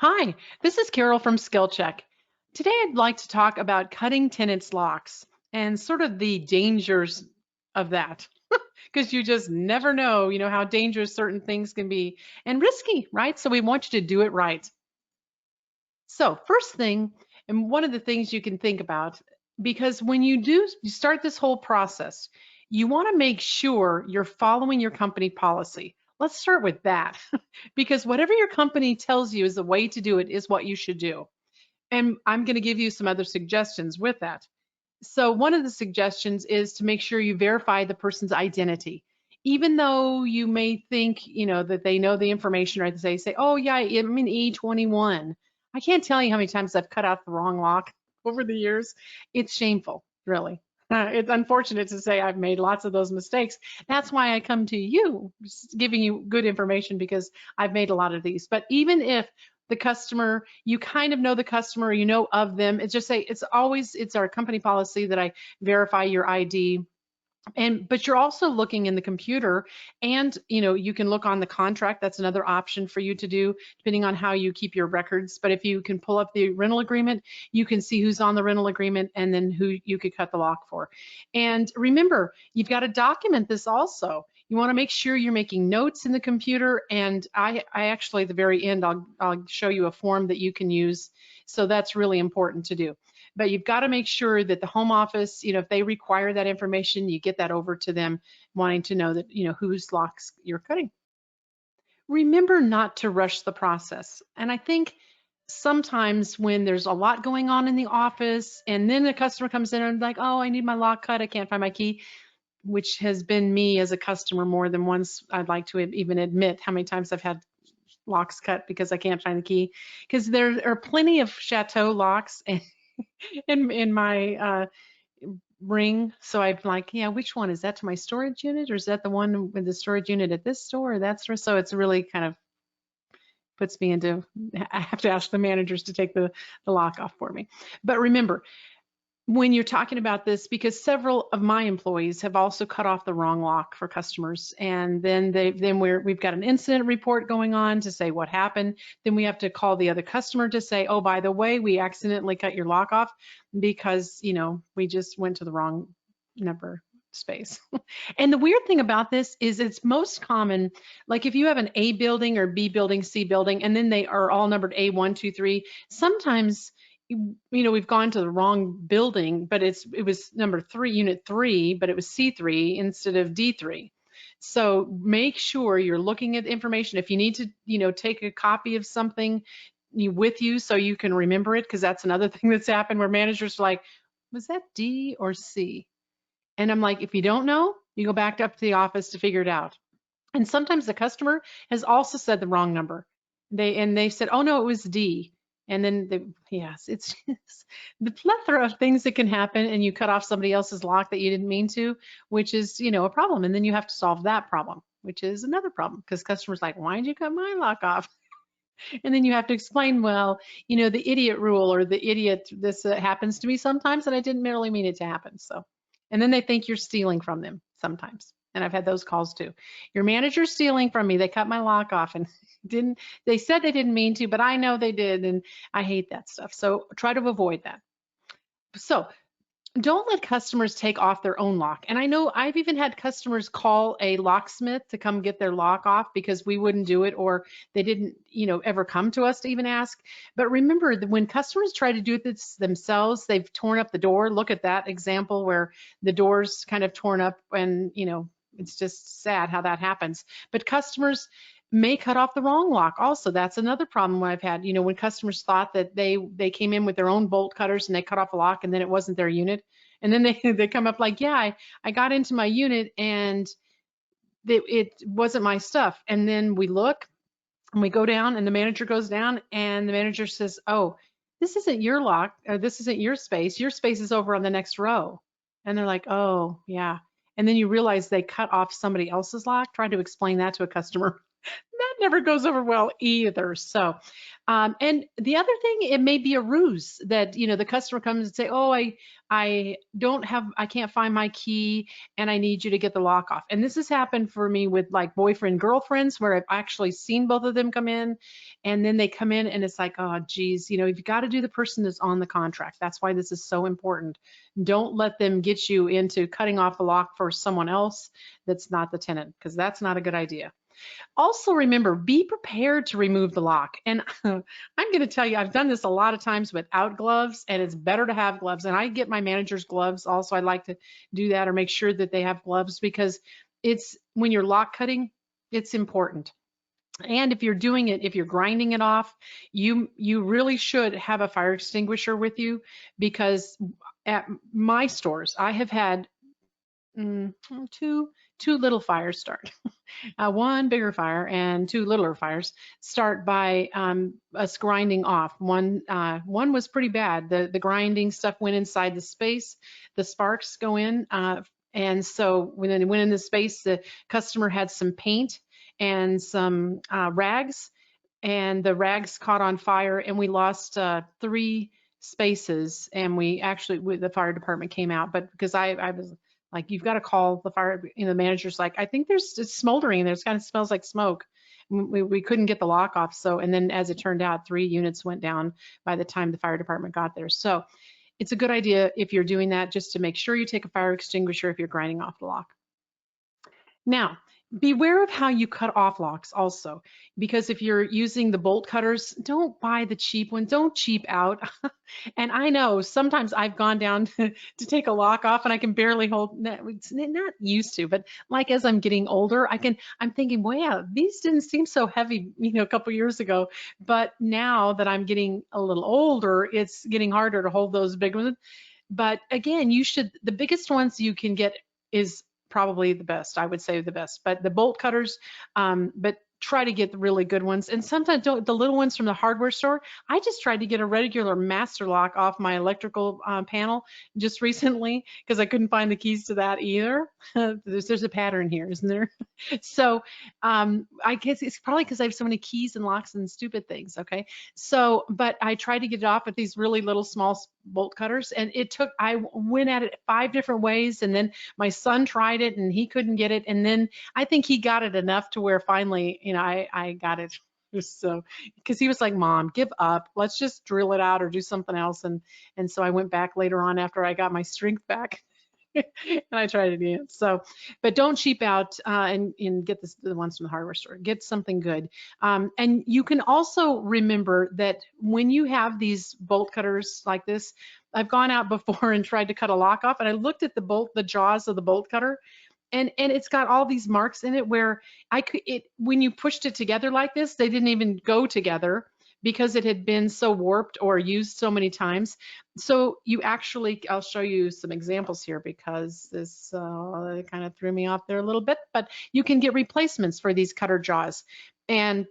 Hi, this is Carol from Skill Check. Today I'd like to talk about cutting tenants' locks and sort of the dangers of that. Because you just never know, how dangerous certain things can be and risky, right? So we want you to do it right. So, first thing, and one of the things you can think about, because when you start this whole process, you want to make sure you're following your company policy. Let's start with that, because whatever your company tells you is the way to do it is what you should do. And I'm going to give you some other suggestions with that. So, one of the suggestions is to make sure you verify the person's identity. Even though you may think, that they know the information, right? Say, oh yeah, I'm in E21. I can't tell you how many times I've cut out the wrong lock over the years. It's shameful, really. It's unfortunate to say I've made lots of those mistakes. That's why I come to you, just giving you good information because I've made a lot of these. But even if the customer, you kind of know the customer, you know of them, it's just say it's our company policy that I verify your ID. But you're also looking in the computer, and you can look on the contract. That's another option for you to do depending on how you keep your records. But if you can pull up the rental agreement, you can see who's on the rental agreement and then who you could cut the lock for. And remember, you've got to document this also. You want to make sure you're making notes in the computer, and I actually at the very end I'll show you a form that you can use. So that's really important to do. But you've got to make sure that the home office, if they require that information, you get that over to them, wanting to know that, whose locks you're cutting. Remember not to rush the process. And I think sometimes when there's a lot going on in the office and then the customer comes in and like, oh, I need my lock cut, I can't find my key, which has been me as a customer more than once. I'd like to even admit how many times I've had locks cut because I can't find the key. Because there are plenty of chateau locks and in my ring. So I'm like, yeah, which one is that, to my storage unit, or is that the one with the storage unit at this store or that store? So it's really kind of puts me into, I have to ask the managers to take the lock off for me. But remember, when you're talking about this, because several of my employees have also cut off the wrong lock for customers, and then we've got an incident report going on to say what happened. Then we have to call the other customer to say, oh, by the way, we accidentally cut your lock off because we just went to the wrong number space. And the weird thing about this is it's most common, like if you have an A building or B building, C building, and then they are all numbered A1, 2, 3, sometimes we've gone to the wrong building, but it was number 3, unit 3, but it was C3 instead of D3. So make sure you're looking at information. If you need to, take a copy of something with you so you can remember it, because that's another thing that's happened where managers are like, was that D or C? And I'm like, if you don't know, you go back up to the office to figure it out. And sometimes the customer has also said the wrong number. They said, oh no, it was D. And then yes, it's just the plethora of things that can happen, and you cut off somebody else's lock that you didn't mean to, which is, a problem. And then you have to solve that problem, which is another problem because customers like, why did you cut my lock off? And then you have to explain, well, the idiot rule or the idiot, this happens to me sometimes and I didn't really mean it to happen. So, and then they think you're stealing from them sometimes. And I've had those calls too. Your manager's stealing from me. They cut my lock off and they said they didn't mean to, but I know they did. And I hate that stuff. So try to avoid that. So don't let customers take off their own lock. And I know I've even had customers call a locksmith to come get their lock off because we wouldn't do it, or they didn't, ever come to us to even ask. But remember that when customers try to do this themselves, they've torn up the door. Look at that example where the door's kind of torn up, and it's just sad how that happens. But customers may cut off the wrong lock also. That's another problem I've had, when customers thought that they came in with their own bolt cutters and they cut off a lock and then it wasn't their unit. And then they come up like, yeah, I got into my unit and it wasn't my stuff. And then we look and we go down and the manager goes down and the manager says, oh, this isn't your lock, or this isn't your space. Your space is over on the next row. And they're like, oh, yeah. And then you realize they cut off somebody else's lock. Try to explain that to a customer. That never goes over well either. So, and the other thing, it may be a ruse that, the customer comes and say, "Oh, I don't have, I can't find my key, and I need you to get the lock off." And this has happened for me with like boyfriend girlfriends, where I've actually seen both of them come in, and then they come in, and it's like, "Oh, geez, you've got to do the person that's on the contract." That's why this is so important. Don't let them get you into cutting off the lock for someone else that's not the tenant, because that's not a good idea. Also, remember, be prepared to remove the lock. And I'm going to tell you, I've done this a lot of times without gloves, and it's better to have gloves. And I get my manager's gloves also. I like to do that or make sure that they have gloves, because it's when you're lock cutting, it's important. And if you're doing it, if you're grinding it off, you really should have a fire extinguisher with you, because at my stores, I have had mm, two little fires start. One bigger fire and two littler fires start by us grinding off. One was pretty bad. The grinding stuff went inside the space. The sparks go in, and so when it went in the space, the customer had some paint and some rags, and the rags caught on fire, and we lost three spaces. And the fire department came out, but because I was like, "You've got to call the fire," the manager's like, "I think it's smoldering in there. It kind of smells like smoke." We couldn't get the lock off. So, and then as it turned out, 3 units went down by the time the fire department got there. So it's a good idea, if you're doing that, just to make sure you take a fire extinguisher if you're grinding off the lock. Now, beware of how you cut off locks also, because if you're using the bolt cutters, don't buy the cheap one. Don't cheap out. And I know sometimes I've gone down to take a lock off, and I can barely hold, it's not used to, but like as I'm getting older, I'm thinking, wow, these didn't seem so heavy, a couple years ago. But now that I'm getting a little older, it's getting harder to hold those big ones. But again, the biggest ones you can get is probably the best. I would say the best, but the bolt cutters, but try to get the really good ones. And sometimes don't, the little ones from the hardware store. I just tried to get a regular master lock off my electrical panel just recently, because I couldn't find the keys to that either. There's a pattern here, isn't there? So I guess it's probably because I have so many keys and locks and stupid things. Okay. So, but I tried to get it off with these really little small bolt cutters, and I went at it 5 different ways. And then my son tried it and he couldn't get it. And then I think he got it enough to where finally, I got it. So, because he was like, "Mom, give up. Let's just drill it out or do something else." And so I went back later on after I got my strength back. And I tried it again. So, but don't cheap out, and get the ones from the hardware store. Get something good. And you can also remember that when you have these bolt cutters like this, I've gone out before and tried to cut a lock off, and I looked at the jaws of the bolt cutter, and it's got all these marks in it where when you pushed it together like this, they didn't even go together because it had been so warped or used so many times. So I'll show you some examples here, because this kind of threw me off there a little bit, but you can get replacements for these cutter jaws. And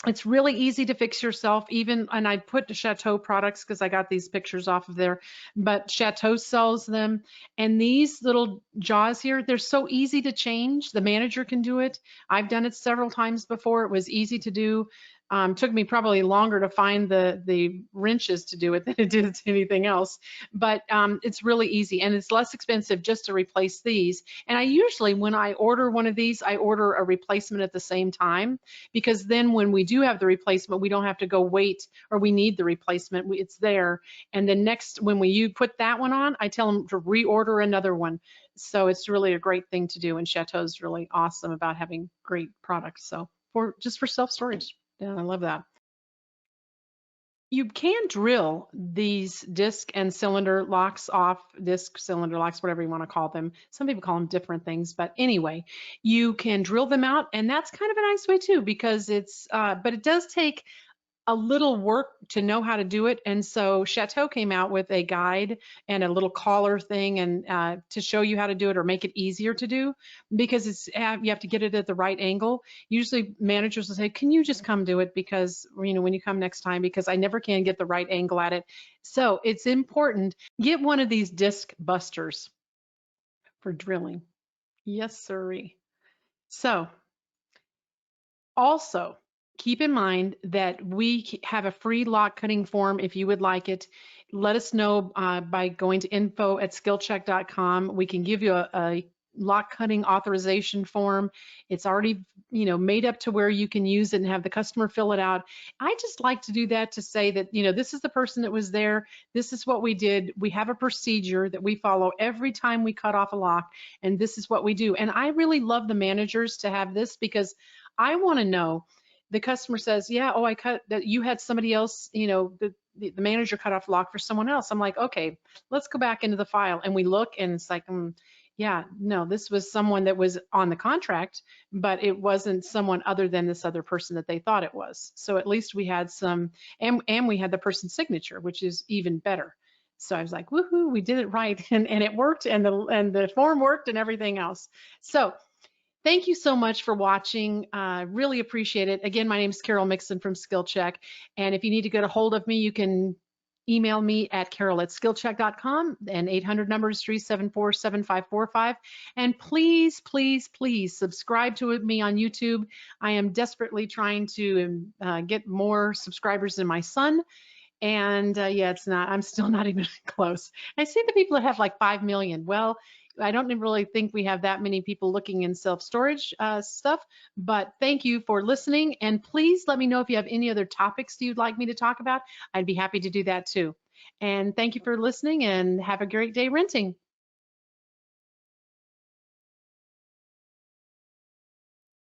it's really easy to fix yourself, and I put Chateau products because I got these pictures off of there, but Chateau sells them. And these little jaws here, they're so easy to change. The manager can do it. I've done it several times before. It was easy to do. Took me probably longer to find the wrenches to do it than it did anything else, but it's really easy, and it's less expensive just to replace these. And I usually, when I order one of these, I order a replacement at the same time, because then when we do have the replacement, we don't have to go wait, or we need the replacement, it's there. And then when you put that one on, I tell them to reorder another one. So it's really a great thing to do, and Chateau's really awesome about having great products. So just for self-storage. Yeah, I love that. You can drill these disc and cylinder locks off, disc cylinder locks, whatever you want to call them. Some people call them different things, but anyway, you can drill them out, and that's kind of a nice way too, because but it does take a little work to know how to do it. And so Chateau came out with a guide and a little collar thing, and to show you how to do it or make it easier to do, because you have to get it at the right angle. Usually managers will say, "Can you just come do it, because when you come next time, because I never can get the right angle at it." So it's important. Get one of these disc busters for drilling. Yes, sirree. So Also, keep in mind that we have a free lock cutting form if you would like it. Let us know by going to info@skillcheck.com. We can give you a lock cutting authorization form. It's already, made up to where you can use it and have the customer fill it out. I just like to do that to say that, this is the person that was there. This is what we did. We have a procedure that we follow every time we cut off a lock, and this is what we do. And I really love the managers to have this because I want to know. The customer says, yeah, oh, I cut that. You had somebody else, the manager cut off lock for someone else. I'm like, okay, let's go back into the file. And we look and it's like, yeah, no, this was someone that was on the contract, but it wasn't someone other than this other person that they thought it was. So at least we had some, and we had the person's signature, which is even better. So I was like, woohoo, we did it right. And it worked, and the form worked and everything else. So thank you so much for watching. Really appreciate it. Again, my name is Carol Mixon from SkillCheck. And if you need to get a hold of me, you can email me at carol@skillcheck.com, and 800 number is 374-7545. And please, please, please subscribe to me on YouTube. I am desperately trying to get more subscribers than my son. And yeah, I'm still not even close. I see the people that have like 5 million. Well, I don't really think we have that many people looking in self-storage stuff, but thank you for listening. And please let me know if you have any other topics you'd like me to talk about. I'd be happy to do that too. And thank you for listening, and have a great day renting.